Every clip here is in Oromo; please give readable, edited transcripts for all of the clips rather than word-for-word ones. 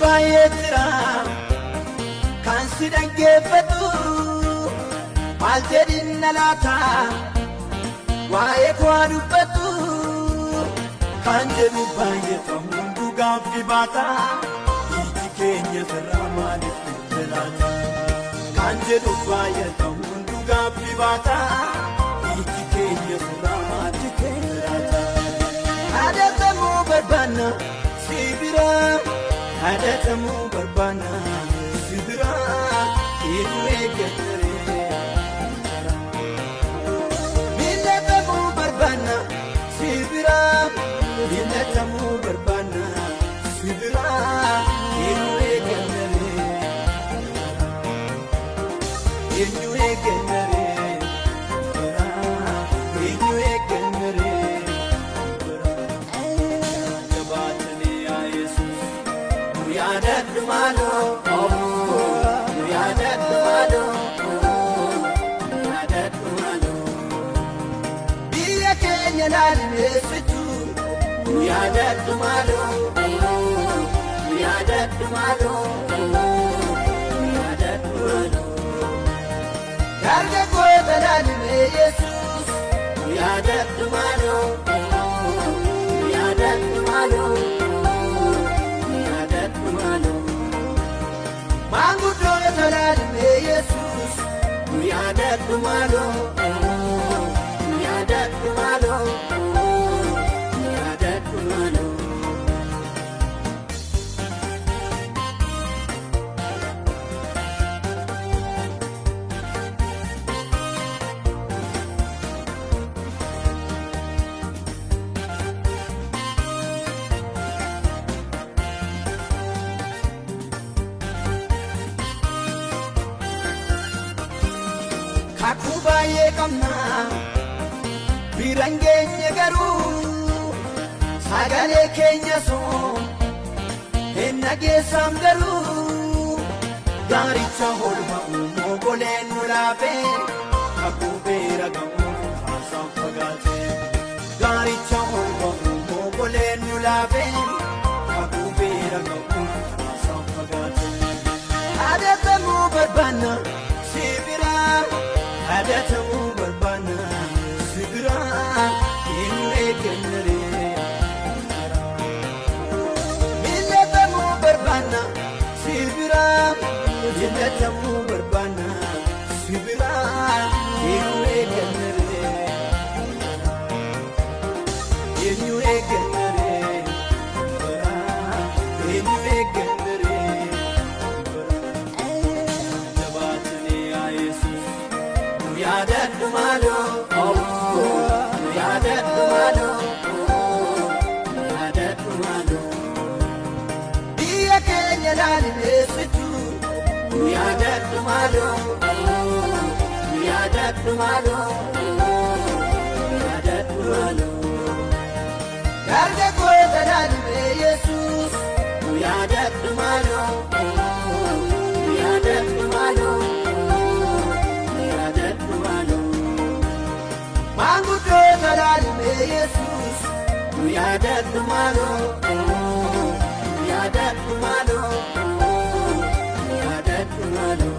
baay'eetira kan si dhaggeeffatu maal jedhin na laata waa'ee koo dubbatu kan jedhu baay'eeffamu hunduu gaaffii baata iji keenya sirraa maaliif jalaata kan jedhu baay'eeffamu hunduu gaaffii baata iji keenya sirraa maaliif jalaata adatamuu barbaanna sibira adatamuu barbaanna sibira ilu eeggatere milatamuu barbaanna sibira milatamuu barbaanna sibira ilu eeggatere ilu eeggatere Malo, yadat malo, yadat malo. Biya Kenya nalime situ, yadat malo, yadat malo, yadat malo. Karga kota nalime Jesus, yadat malo, yadat malo. Mangu dole talalime Jesus, yadat malo, yadat malo, yadat malo. Akubaye kamna birangenya garu sagale kenya so enage samgaru garicha holma mogole nulabe akubera gamu asafagate garicha holma mogole nulabe akubera gamu asafagate adatamu barbana sibira adatamu barbana sibira ilu eeggatere milatamu barbana sibira milatamu barbana sibira ilu eeggatere ilu eeggatere ilu eeggatere jabaatne yesus yadat malo, yadat malo, yadat malo. Biya Kenya nalime situ, yadat malo, yadat malo, yadat malo. Karga kota nalime Jesus, yadat malo, yadat malo. Mangu dole talalime Jesus, yadat malo, yadat malo, yadat malo.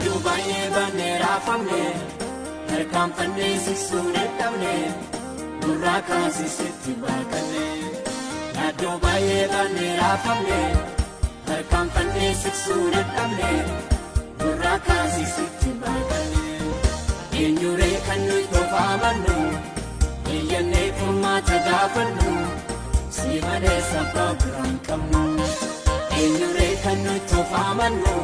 Dubaye banera famne, erkam fanne sisune tamne, duraka sisitti bakane. Na Dubaye banera famne, erkam fanne sisune tamne, duraka sisitti bakane. Inyure kanu tofamanu, iyane fumata gafanu, simane sababran kamu. Inyure kanu tofamanu.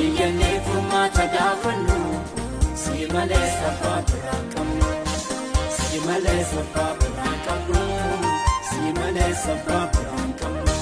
Iyane fumata gafanu, simale sababra kamu, simale sababra kamu, simale sababra kamu.